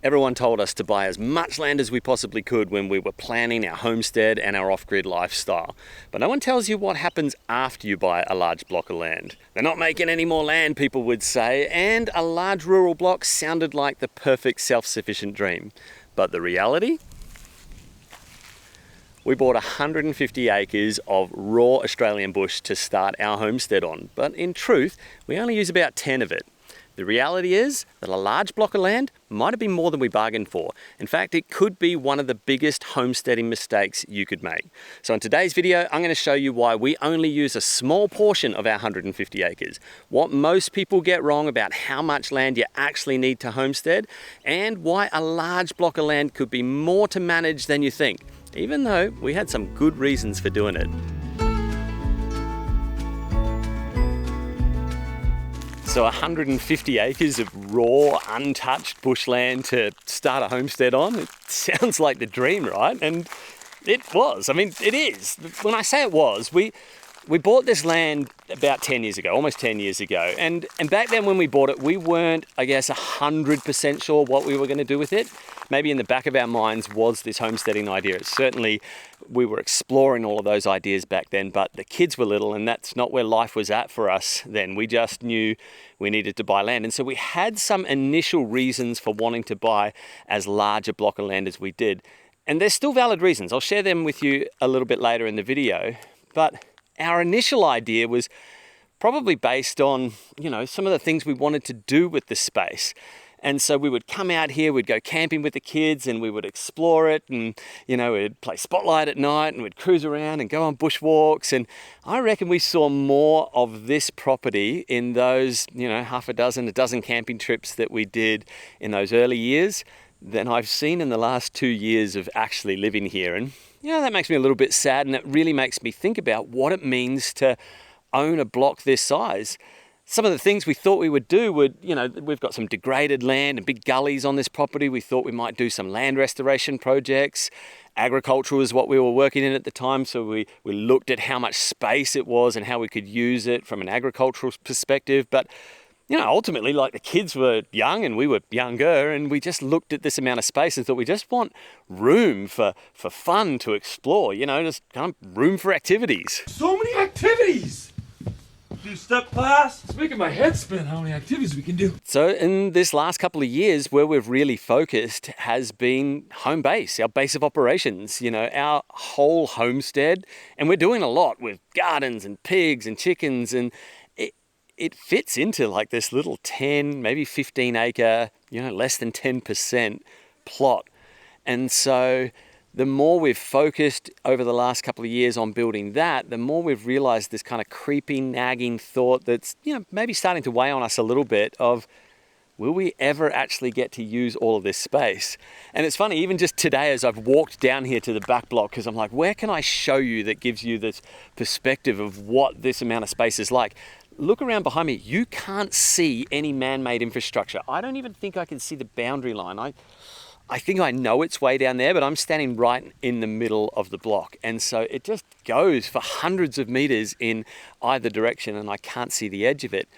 Everyone told us to buy as much land as we possibly could when we were planning our homestead and our off-grid lifestyle. But no one tells you what happens after you buy a large block of land. They're not making any more land, people would say, and a large rural block sounded like the perfect self-sufficient dream. But the reality? We bought 150 acres of raw Australian bush to start our homestead on, but in truth, we only use about 10 of it. The reality is that a large block of land might have been more than we bargained for. In fact, it could be one of the biggest homesteading mistakes you could make. So in today's video, I'm going to show you why we only use a small portion of our 150 acres, what most people get wrong about how much land you actually need to homestead, and why a large block of land could be more to manage than you think, even though we had some good reasons for doing it. So 150 acres of raw, untouched bushland to start a homestead on. It sounds like the dream, right? And it was. I mean, it is. When I say it was, we bought this land about 10 years ago, almost 10 years ago. And back then when we bought it, we weren't, I guess, 100% sure what we were going to do with it. Maybe in the back of our minds was this homesteading idea. It's certainly, we were exploring all of those ideas back then, but the kids were little and that's not where life was at for us then. We just knew we needed to buy land. And so we had some initial reasons for wanting to buy as large a block of land as we did. And there's still valid reasons. I'll share them with you a little bit later in the video. But our initial idea was probably based on, some of the things we wanted to do with the space. And so we would come out here, we'd go camping with the kids and we would explore it and, we'd play Spotlight at night and we'd cruise around and go on bushwalks. And I reckon we saw more of this property in those, half a dozen camping trips that we did in those early years than I've seen in the last 2 years of actually living here. And, that makes me a little bit sad, and it really makes me think about what it means to own a block this size. Some of the things we thought we would do would, we've got some degraded land and big gullies on this property. We thought we might do some land restoration projects. Agriculture was what we were working in at the time, so we looked at how much space it was and how we could use it from an agricultural perspective. But, ultimately, like, the kids were young and we were younger, and we just looked at this amount of space and thought we just want room for fun to explore, just kind of room for activities. So many activities! Do step class. It's making my head spin how many activities we can do. So in this last couple of years, where we've really focused has been home base, our base of operations, our whole homestead. And we're doing a lot with gardens and pigs and chickens, and it fits into like this little 10, maybe 15 acre, less than 10% plot. And so the more we've focused over the last couple of years on building that, the more we've realized this kind of creeping, nagging thought that's, maybe starting to weigh on us a little bit of, will we ever actually get to use all of this space? And it's funny, even just today as I've walked down here to the back block, because I'm like, where can I show you that gives you this perspective of what this amount of space is like? Look around behind me. You can't see any man-made infrastructure. I don't even think I can see the boundary line. I think I know it's way down there, but I'm standing right in the middle of the block. And so it just goes for hundreds of meters in either direction, and I can't see the edge of it.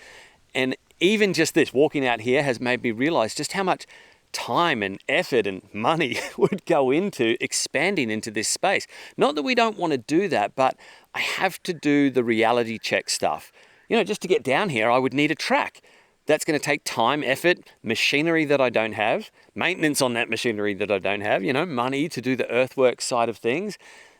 And even just this, walking out here has made me realize just how much time and effort and money would go into expanding into this space. Not that we don't want to do that, but I have to do the reality check stuff. Just to get down here, I would need a track. That's going to take time, effort, machinery that I don't have, maintenance on that machinery that I don't have, money to do the earthwork side of things.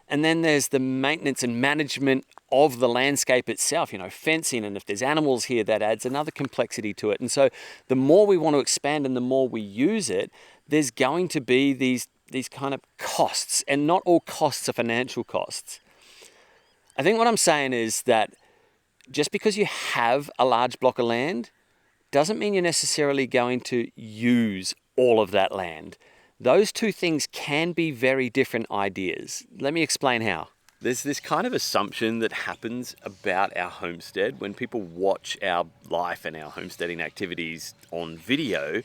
And then there's the maintenance and management of the landscape itself, fencing. And if there's animals here, that adds another complexity to it. And so the more we want to expand and the more we use it, there's going to be these kind of costs, and not all costs are financial costs. I think what I'm saying is that just because you have a large block of land doesn't mean you're necessarily going to use all of that land. Those two things can be very different ideas. Let me explain how. There's this kind of assumption that happens about our homestead when people watch our life and our homesteading activities on video.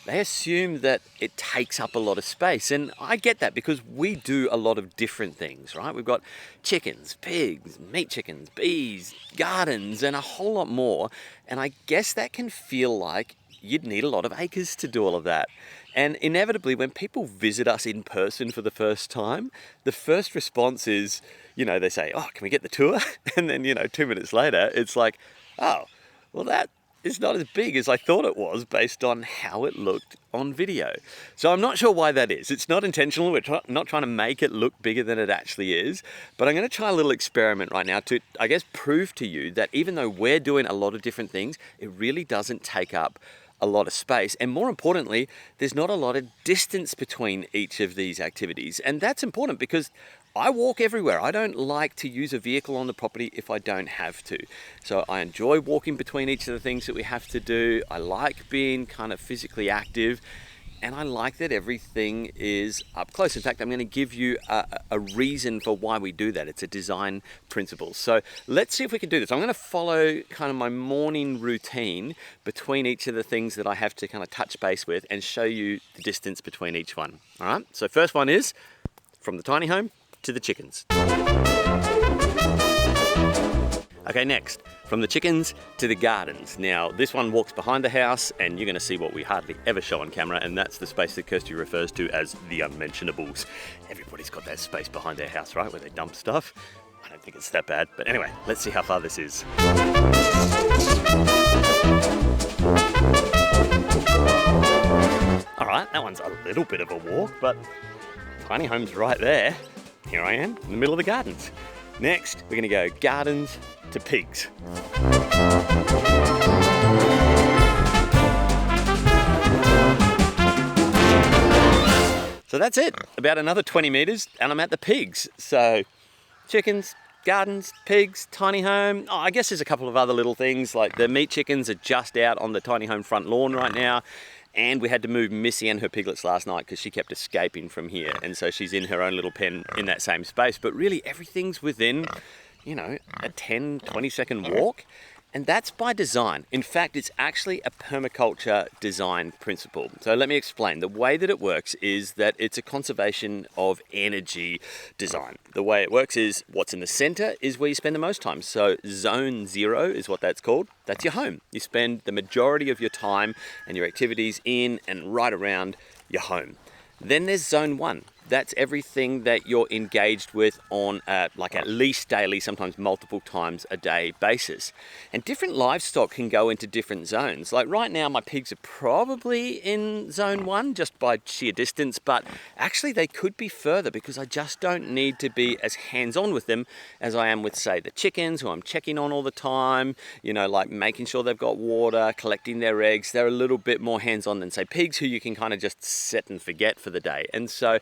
They assume that it takes up a lot of space. And I get that because we do a lot of different things, right? We've got chickens, pigs, meat chickens, bees, gardens, and a whole lot more. And I guess that can feel like you'd need a lot of acres to do all of that. And inevitably, when people visit us in person for the first time, the first response is, they say, oh, can we get the tour? And then, 2 minutes later, it's like, oh, well, that is not as big as I thought it was based on how it looked on video. So I'm not sure why that is. It's not intentional. We're not trying to make it look bigger than it actually is. But I'm going to try a little experiment right now to, I guess, prove to you that even though we're doing a lot of different things, it really doesn't take up a lot of space. And more importantly, there's not a lot of distance between each of these activities. And that's important because I walk everywhere. I don't like to use a vehicle on the property if I don't have to. So I enjoy walking between each of the things that we have to do. I like being kind of physically active. And I like that everything is up close. In fact, I'm going to give you a reason for why we do that. It's a design principle. So let's see if we can do this. I'm going to follow kind of my morning routine between each of the things that I have to kind of touch base with and show you the distance between each one. All right. So first one is from the tiny home to the chickens. Okay, next, from the chickens to the gardens. Now, this one walks behind the house and you're going to see what we hardly ever show on camera, and that's the space that Kirsty refers to as the unmentionables. Everybody's got that space behind their house, right, where they dump stuff. I don't think it's that bad, but anyway, let's see how far this is. All right, that one's a little bit of a walk, but tiny home's right there. Here I am in the middle of the gardens. Next, we're going to go gardens to pigs. So that's it, about another 20 meters and I'm at the pigs. So chickens, gardens, pigs, tiny home. Oh, I guess there's a couple of other little things, like the meat chickens are just out on the tiny home front lawn right now. And we had to move Missy and her piglets last night because she kept escaping from here. And so she's in her own little pen in that same space. But really everything's within, a 10, 20-second walk. And that's by design. In fact, it's actually a permaculture design principle. So let me explain. The way that it works is that it's a conservation of energy design. The way it works is what's in the center is where you spend the most time. So zone 0 is what that's called. That's your home. You spend the majority of your time and your activities in and right around your home. Then there's zone 1. That's everything that you're engaged with on like at least daily, sometimes multiple times a day basis. And different livestock can go into different zones. Like right now, my pigs are probably in zone 1 just by sheer distance, but actually they could be further because I just don't need to be as hands-on with them as I am with, say, the chickens, who I'm checking on all the time, like making sure they've got water, collecting their eggs. They're a little bit more hands-on than, say, pigs, who you can kind of just set and forget for the day. And so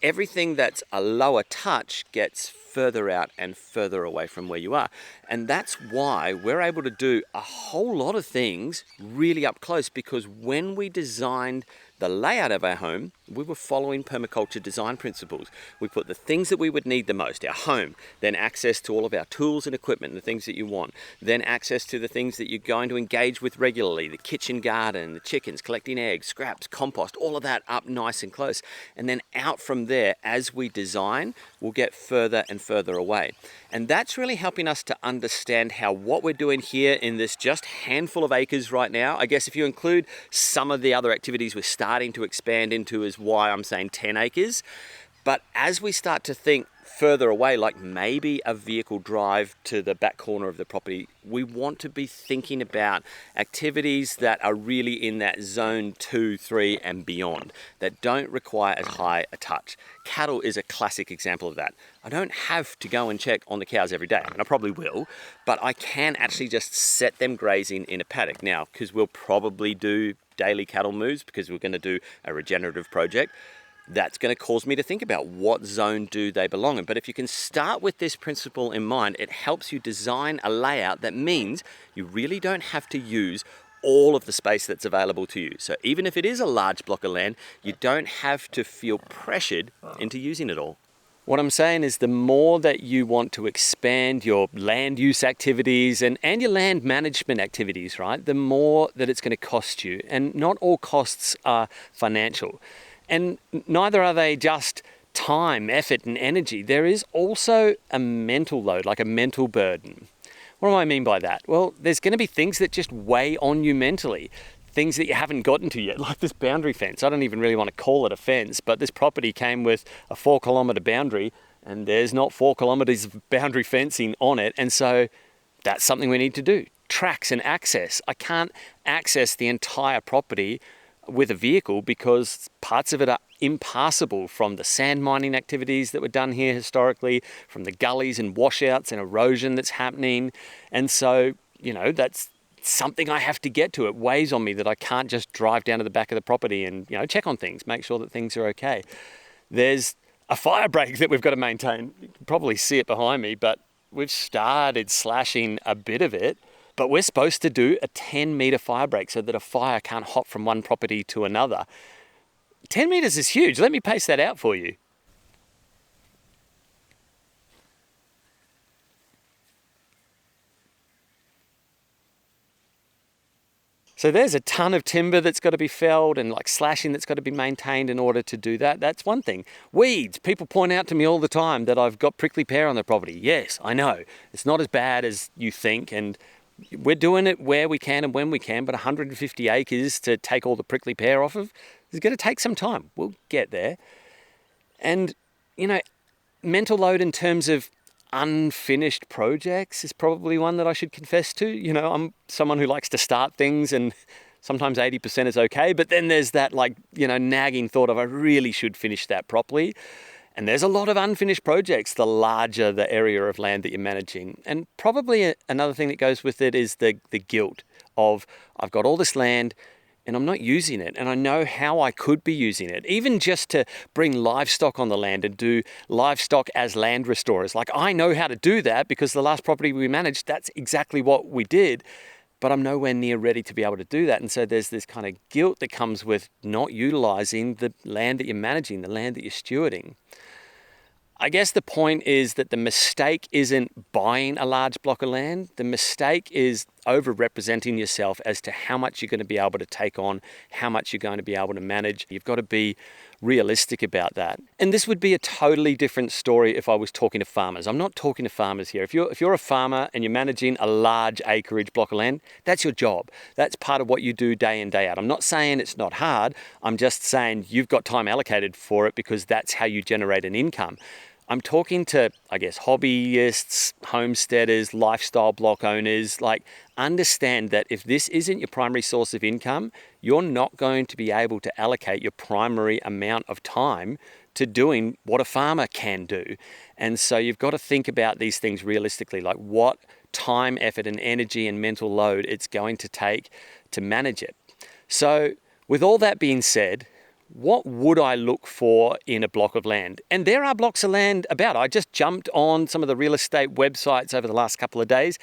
everything that's a lower touch gets further out and further away from where you are. And that's why we're able to do a whole lot of things really up close, because when we designed the layout of our home, we were following permaculture design principles. We put the things that we would need the most, our home, then access to all of our tools and equipment, the things that you want, then access to the things that you're going to engage with regularly, the kitchen garden, the chickens, collecting eggs, scraps, compost, all of that up nice and close. And then out from there, as we design, we'll get further and further away. And that's really helping us to understand how what we're doing here in this just handful of acres right now, I guess if you include some of the other activities we're starting to expand into, is why I'm saying 10 acres. But as we start to think further away, like maybe a vehicle drive to the back corner of the property, we want to be thinking about activities that are really in that zone 2, 3 and beyond, that don't require as high a touch. Cattle is a classic example of that. I don't have to go and check on the cows every day. I mean, I probably will, but I can actually just set them grazing in a paddock. Now, because we'll probably do daily cattle moves because we're going to do a regenerative project, that's going to cause me to think about what zone do they belong in. But if you can start with this principle in mind, it helps you design a layout that means you really don't have to use all of the space that's available to you. So even if it is a large block of land, you don't have to feel pressured into using it all. What I'm saying is the more that you want to expand your land use activities and your land management activities, right, the more that it's going to cost you. And not all costs are financial. And neither are they just time, effort, and energy. There is also a mental load, like a mental burden. What do I mean by that? Well, there's going to be things that just weigh on you mentally. things that you haven't gotten to yet, like this boundary fence. I don't even really want to call it a fence, but this property came with a 4-kilometre boundary, and there's not 4 kilometres of boundary fencing on it. And so that's something we need to do. Tracks and access. I can't access the entire property with a vehicle because parts of it are impassable, from the sand mining activities that were done here historically, from the gullies and washouts and erosion that's happening. And so, that's something I have to get to. It weighs on me that I can't just drive down to the back of the property and, check on things, make sure that things are okay. There's a fire break that we've got to maintain. You can probably see it behind me, but we've started slashing a bit of it. But we're supposed to do a 10-metre fire break so that a fire can't hop from one property to another. 10 metres is huge. Let me pace that out for you. So there's a ton of timber that's got to be felled and slashing that's got to be maintained in order to do that. That's one thing. Weeds. People point out to me all the time that I've got prickly pear on the property. Yes, I know. It's not as bad as you think, and we're doing it where we can and when we can, but 150 acres to take all the prickly pear off of is going to take some time. We'll get there. And, mental load in terms of unfinished projects is probably one that I should confess to. I'm someone who likes to start things, and sometimes 80% is okay, but then there's that nagging thought of I really should finish that properly. And there's a lot of unfinished projects the larger the area of land that you're managing. And probably another thing that goes with it is the guilt of I've got all this land and I'm not using it, and I know how I could be using it. Even just to bring livestock on the land and do livestock as land restorers. I know how to do that because the last property we managed, that's exactly what we did, but I'm nowhere near ready to be able to do that. And so there's this kind of guilt that comes with not utilizing the land that you're managing, the land that you're stewarding. I guess the point is that the mistake isn't buying a large block of land. The mistake is over-representing yourself as to how much you're going to be able to take on, how much you're going to be able to manage. You've got to be realistic about that. And this would be a totally different story if I was talking to farmers. I'm not talking to farmers here. If you're a farmer and you're managing a large acreage block of land, that's your job. That's part of what you do day in, day out. I'm not saying it's not hard. I'm just saying you've got time allocated for it because that's how you generate an income. I'm talking to, hobbyists, homesteaders, lifestyle block owners. Understand that if this isn't your primary source of income, you're not going to be able to allocate your primary amount of time to doing what a farmer can do. And so you've got to think about these things realistically, what time, effort, and energy and mental load it's going to take to manage it. So with all that being said, what would I look for in a block of land? And there are blocks of land about. I just jumped on some of the real estate websites over the last couple of days.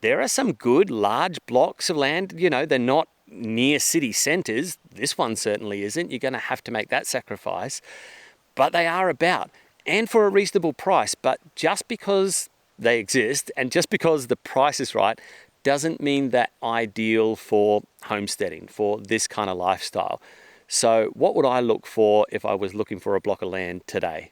There are some good large blocks of land. They're not near city centres. This one certainly isn't. You're going to have to make that sacrifice. But they are about, and for a reasonable price. But just because they exist and just because the price is right doesn't mean they're ideal for homesteading, for this kind of lifestyle. So what would I look for if I was looking for a block of land today?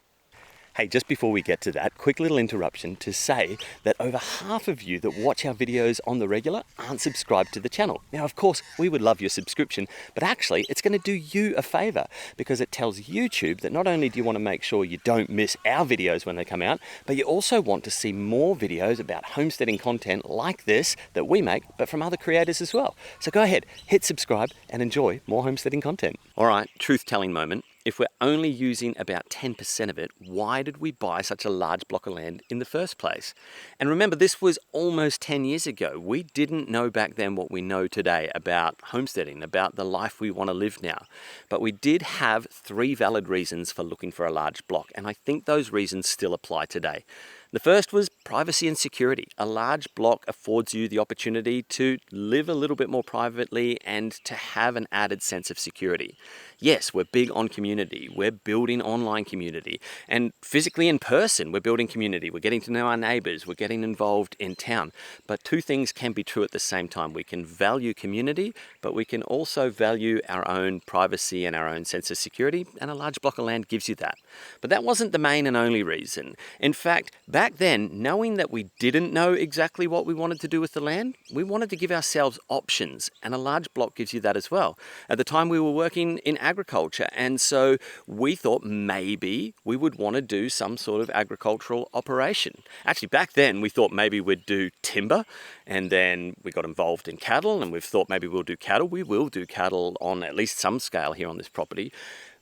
Hey, just before we get to that, quick little interruption to say that over half of you that watch our videos on the regular aren't subscribed to the channel. Now, of course, we would love your subscription, but actually it's going to do you a favor because it tells YouTube that not only do you want to make sure you don't miss our videos when they come out, but you also want to see more videos about homesteading content like this that we make, but from other creators as well. So go ahead, hit subscribe and enjoy more homesteading content. All right, truth-telling moment. If we're only using about 10% of it, why did we buy such a large block of land in the first place? And remember, this was almost 10 years ago. We didn't know back then what we know today about homesteading, about the life we want to live now. But we did have 3 valid reasons for looking for a large block, and I think those reasons still apply today. The first was privacy and security. A large block affords you the opportunity to live a little bit more privately and to have an added sense of security. Yes, we're big on community. We're building online community. And physically in person, we're building community. We're getting to know our neighbours. We're getting involved in town. But two things can be true at the same time. We can value community, but we can also value our own privacy and our own sense of security. And a large block of land gives you that. But that wasn't the main and only reason. In fact, back then, knowing that we didn't know exactly what we wanted to do with the land, we wanted to give ourselves options. And a large block gives you that as well. At the time, we were working in agriculture, and so we thought maybe we would want to do some sort of agricultural operation. Actually, back then we thought maybe we'd do timber, and then we got involved in cattle, and we've thought maybe we'll do cattle. We will do cattle on at least some scale here on this property.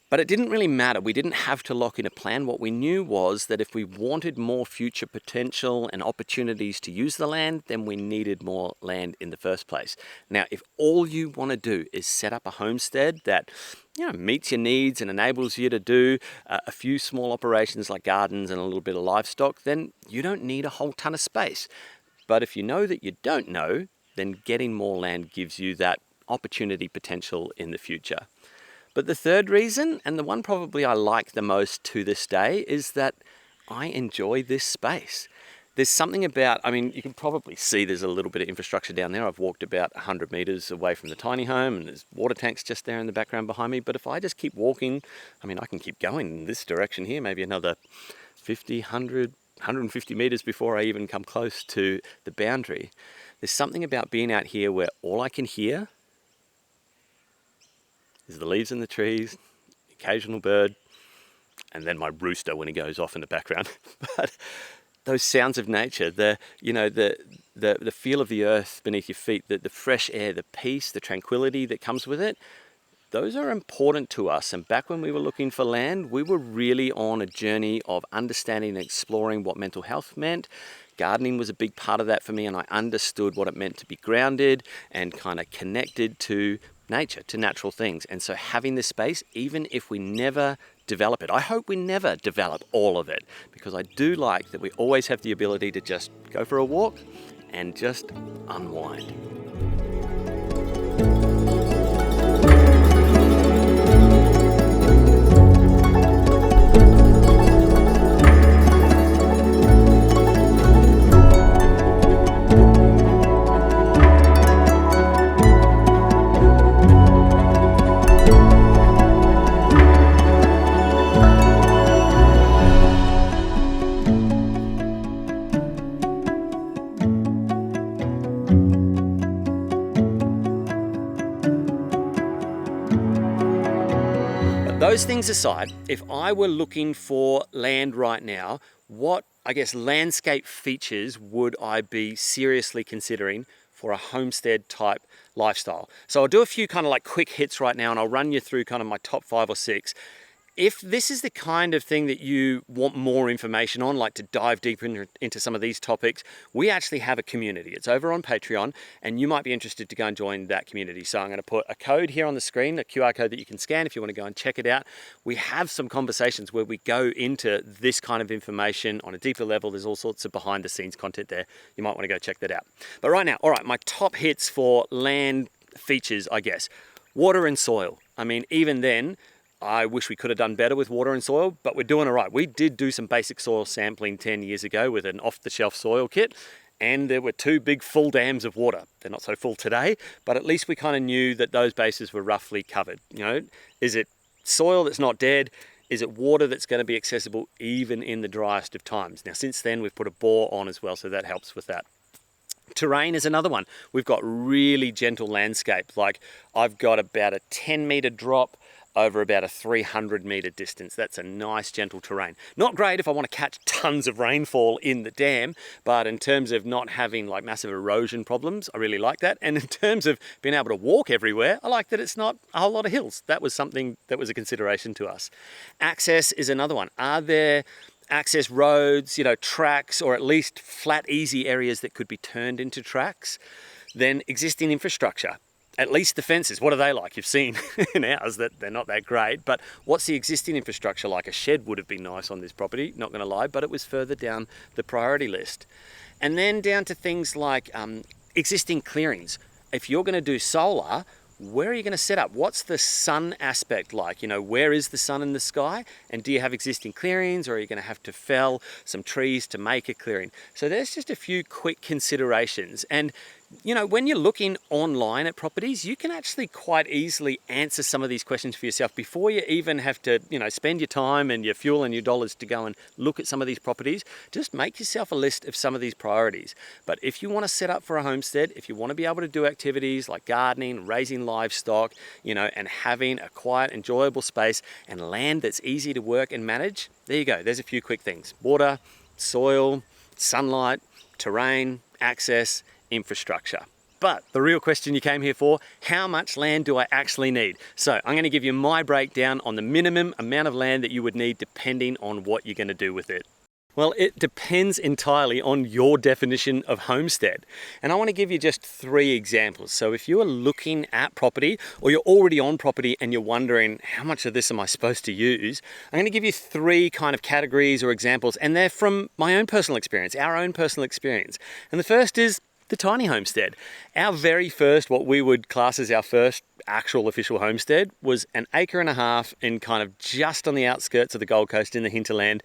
But it didn't really matter. We didn't have to lock in a plan. What we knew was that if we wanted more future potential and opportunities to use the land, then we needed more land in the first place. Now, if all you want to do is set up a homestead that meets your needs and enables you to do a few small operations like gardens and a little bit of livestock, then you don't need a whole ton of space. But if you know that you don't know, then getting more land gives you that opportunity potential in the future. But the third reason, and the one probably I like the most to this day, is that I enjoy this space. There's something about, you can probably see there's a little bit of infrastructure down there. I've walked about 100 meters away from the tiny home, and there's water tanks just there in the background behind me. But if I just keep walking, I can keep going in this direction here, maybe another 50, 100, 150 meters before I even come close to the boundary. There's something about being out here where all I can hear is the leaves in the trees, occasional bird, and then my rooster when he goes off in the background. But those sounds of nature, the feel of the earth beneath your feet, the fresh air, the peace, the tranquility that comes with it, those are important to us. And back when we were looking for land, we were really on a journey of understanding and exploring what mental health meant. Gardening was a big part of that for me, and I understood what it meant to be grounded and kind of connected to nature, to natural things. And so having this space, even if we never develop it, I hope we never develop all of it, because I do like that we always have the ability to just go for a walk and just unwind. Those things aside, if I were looking for land right now, what, landscape features would I be seriously considering for a homestead type lifestyle? So I'll do a few kind of like quick hits right now, and I'll run you through kind of my top 5 or 6. If this is the kind of thing that you want more information on, like to dive deeper into some of these topics, we actually have a community. It's over on Patreon, and you might be interested to go and join that community. So I'm going to put a code here on the screen, a QR code that you can scan if you want to go and check it out. We have some conversations where we go into this kind of information on a deeper level. There's all sorts of behind the scenes content there. You might want to go check that out. But right now, all right, my top hits for land features, Water and soil. Even then, I wish we could have done better with water and soil, but we're doing all right. We did do some basic soil sampling 10 years ago with an off-the-shelf soil kit, and there were 2 big full dams of water. They're not so full today, but at least we kind of knew that those bases were roughly covered. Is it soil that's not dead? Is it water that's going to be accessible even in the driest of times? Now, since then, we've put a bore on as well, so that helps with that. Terrain is another one. We've got really gentle landscape. Like I've got about a 10-meter drop over about a 300-meter distance. That's a nice gentle terrain. Not great if I want to catch tons of rainfall in the dam, but in terms of not having like massive erosion problems, I really like that. And in terms of being able to walk everywhere, I like that it's not a whole lot of hills. That was something that was a consideration to us. Access is another one. Are there access roads, tracks, or at least flat, easy areas that could be turned into tracks? Then existing infrastructure. At least the fences, what are they like? You've seen in ours that they're not that great, but what's the existing infrastructure like? A shed would have been nice on this property, not going to lie, but it was further down the priority list. And then down to things like existing clearings. If you're going to do solar, where are you going to set up? What's the sun aspect like? You know, where is the sun in the sky? And do you have existing clearings, or are you going to have to fell some trees to make a clearing? So there's just a few quick considerations. And you know, when you're looking online at properties, you can actually quite easily answer some of these questions for yourself before you even have to, you know, spend your time and your fuel and your dollars to go and look at some of these properties. Just make yourself a list of some of these priorities. But if you want to set up for a homestead, if you want to be able to do activities like gardening, raising livestock, you know, and having a quiet, enjoyable space and land that's easy to work and manage, there you go. There's a few quick things: water, soil, sunlight, terrain, access, infrastructure. But the real question you came here for: how much land do I actually need? So I'm going to give you my breakdown on the minimum amount of land that you would need depending on what you're going to do with it. Well, it depends entirely on your definition of homestead. And I want to give you just 3 examples. So if you are looking at property, or you're already on property and you're wondering, how much of this am I supposed to use? I'm going to give you 3 kind of categories or examples, and they're from my own personal experience, our own personal experience. And the first is the tiny homestead. Our very first, what we would class as our first actual official homestead, was an 1.5 acres in kind of just on the outskirts of the Gold Coast in the hinterland.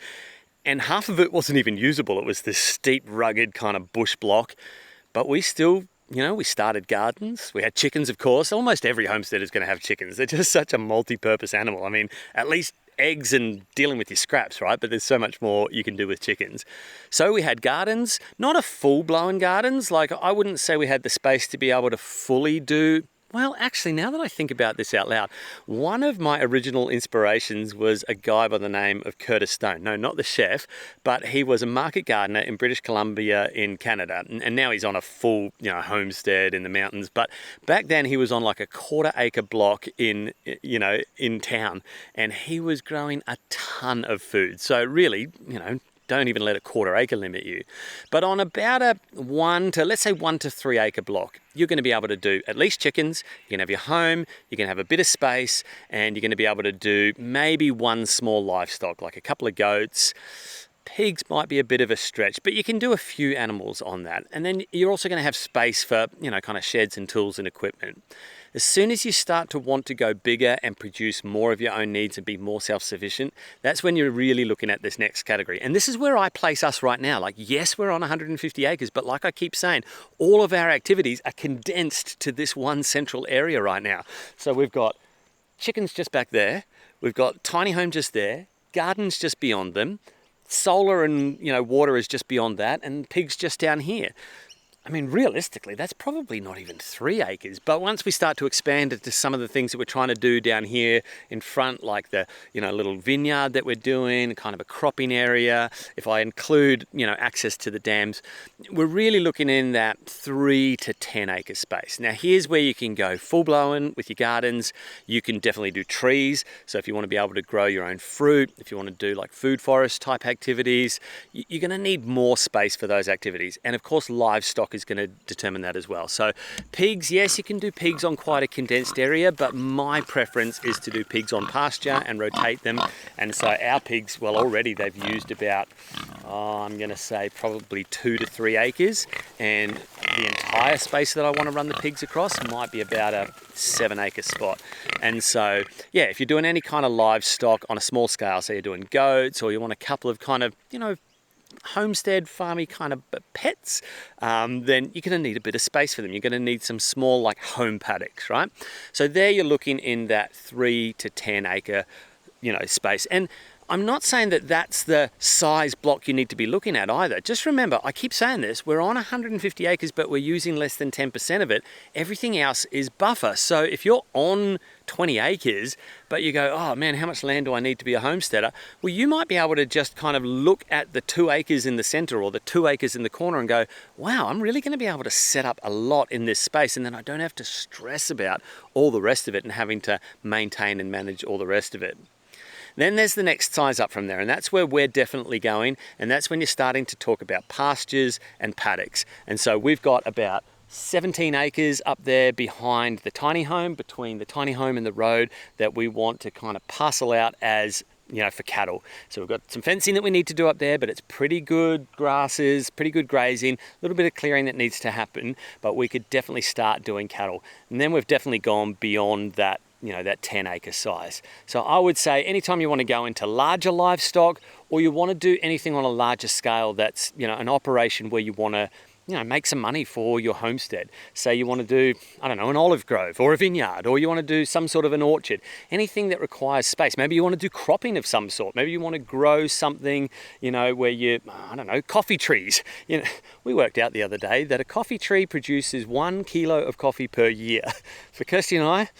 And half of it wasn't even usable. It was this steep, rugged kind of bush block. But we still, you know, we started gardens. We had chickens, of course. Almost every homestead is going to have chickens. They're just such a multi-purpose animal. I mean, at least eggs and dealing with your scraps, right? But there's so much more you can do with chickens. So we had gardens, not a full-blown gardens. Like, I wouldn't say we had the space to be able to fully do. Well, actually, now that I think about this out loud, one of my original inspirations was a guy by the name of Curtis Stone. No, not the chef, but he was a market gardener in British Columbia in Canada. And now he's on a full, you know, homestead in the mountains. But back then he was on like a 1/4 acre block in, you know, in town. And he was growing a ton of food. So really, you know, don't even let a 1/4 acre limit you. But on about a 1 to 3 acre block, you're going to be able to do at least chickens. You can have your home, you can have a bit of space, and you're going to be able to do maybe 1 small livestock, like a couple of goats. Pigs might be a bit of a stretch, but you can do a few animals on that. And then you're also going to have space for, you know, kind of sheds and tools and equipment. As soon as you start to want to go bigger and produce more of your own needs and be more self-sufficient, that's when you're really looking at this next category. And this is where I place us right now. Like, yes, we're on 150 acres, but like I keep saying, all of our activities are condensed to this one central area right now. So we've got chickens just back there. We've got tiny home just there, gardens just beyond them, solar and, you know, water is just beyond that, and pigs just down here. I mean, realistically, that's probably not even 3 acres. But once we start to expand it to some of the things that we're trying to do down here in front, like the, you know, little vineyard that we're doing, kind of a cropping area, if I include, you know, access to the dams, we're really looking in that 3 to 10 acre space. Now, here's where you can go full blown with your gardens. You can definitely do trees. So if you want to be able to grow your own fruit, if you want to do like food forest type activities, you're going to need more space for those activities. And of course, livestock is going to determine that as well. So pigs, yes, you can do pigs on quite a condensed area, but my preference is to do pigs on pasture and rotate them. And so our pigs, well, already they've used about, I'm going to say probably 2 to 3 acres, and the entire space that I want to run the pigs across might be about a 7 acre spot. And so, yeah, if you're doing any kind of livestock on a small scale, so you're doing goats, or you want a couple of kind of, you know, homestead farmy kind of pets, then you're going to need a bit of space for them. You're going to need some small like home paddocks, right? So there you're looking in that 3 to 10 acre, you know, space. And I'm not saying that that's the size block you need to be looking at either. Just remember, I keep saying this, we're on 150 acres, but we're using less than 10% of it. Everything else is buffer. So if you're on 20 acres, but you go, oh man, how much land do I need to be a homesteader? Well, you might be able to just kind of look at the 2 acres in the center or the 2 acres in the corner and go, wow, I'm really going to be able to set up a lot in this space, and then I don't have to stress about all the rest of it and having to maintain and manage all the rest of it. Then there's the next size up from there, and that's where we're definitely going, and that's when you're starting to talk about pastures and paddocks. And so we've got about 17 acres up there behind the tiny home, between the tiny home and the road, that we want to kind of parcel out as for cattle. So we've got some fencing that we need to do up there, but it's pretty good grasses, pretty good grazing, a little bit of clearing that needs to happen, but we could definitely start doing cattle. And then we've definitely gone beyond that, that 10-acre size. So I would say anytime you want to go into larger livestock, or you want to do anything on a larger scale that's, an operation where you want to make some money for your homestead. Say you want to do, I don't know, an olive grove or a vineyard, or you want to do some sort of an orchard, anything that requires space. Maybe you want to do cropping of some sort. Maybe you want to grow something, where I don't know, coffee trees. We worked out the other day that a coffee tree produces 1 kilo of coffee per year. For Kirsty and I,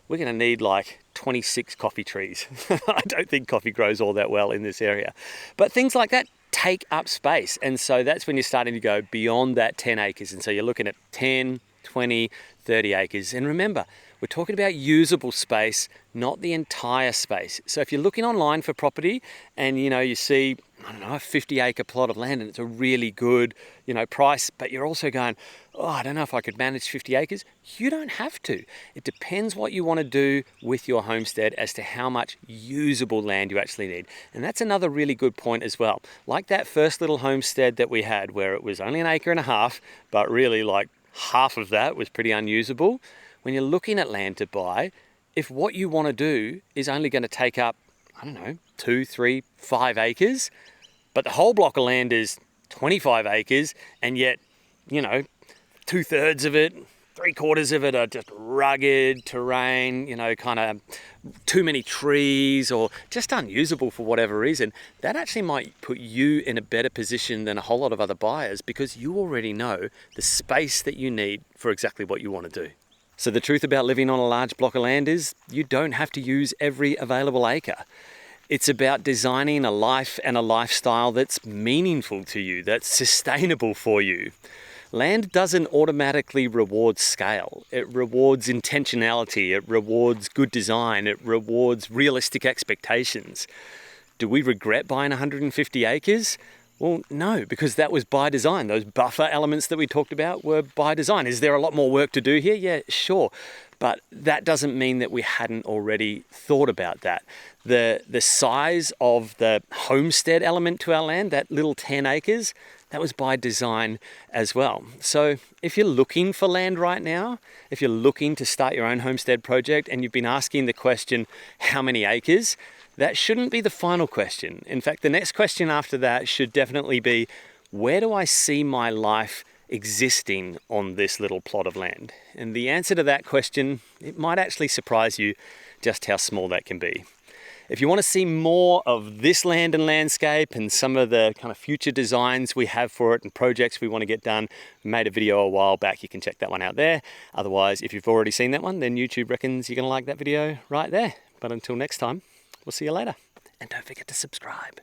we're going to need like 26 coffee trees. I don't think coffee grows all that well in this area. But things like that take up space, and so that's when you're starting to go beyond that 10 acres, and so you're looking at 10, 20, 30 acres. And remember, we're talking about usable space, not the entire space. So if you're looking online for property and you see, I don't know, a 50-acre plot of land and it's a really good price, but you're also going, oh, I don't know if I could manage 50 acres. You don't have to. It depends what you want to do with your homestead as to how much usable land you actually need. And that's another really good point as well. Like that first little homestead that we had where it was only 1.5 acres, but really like half of that was pretty unusable. When you're looking at land to buy, if what you want to do is only going to take up, I don't know, 2, 3, 5 acres, but the whole block of land is 25 acres, and yet, 2/3 of it, 3/4 of it are just rugged terrain, kind of too many trees or just unusable for whatever reason, that actually might put you in a better position than a whole lot of other buyers because you already know the space that you need for exactly what you want to do. So the truth about living on a large block of land is you don't have to use every available acre. It's about designing a life and a lifestyle that's meaningful to you, that's sustainable for you. Land doesn't automatically reward scale. It rewards intentionality, it rewards good design, it rewards realistic expectations. Do we regret buying 150 acres? Well, no, because that was by design. Those buffer elements that we talked about were by design. Is there a lot more work to do here? Yeah, sure. But that doesn't mean that we hadn't already thought about that. The size of the homestead element to our land, that little 10 acres, that was by design as well. So if you're looking for land right now, if you're looking to start your own homestead project and you've been asking the question, how many acres? That shouldn't be the final question. In fact, the next question after that should definitely be, where do I see my life existing on this little plot of land? And the answer to that question, it might actually surprise you just how small that can be. If you want to see more of this land and landscape and some of the kind of future designs we have for it and projects we want to get done, we made a video a while back. You can check that one out there. Otherwise, if you've already seen that one, then YouTube reckons you're going to like that video right there. But until next time, we'll see you later. And don't forget to subscribe.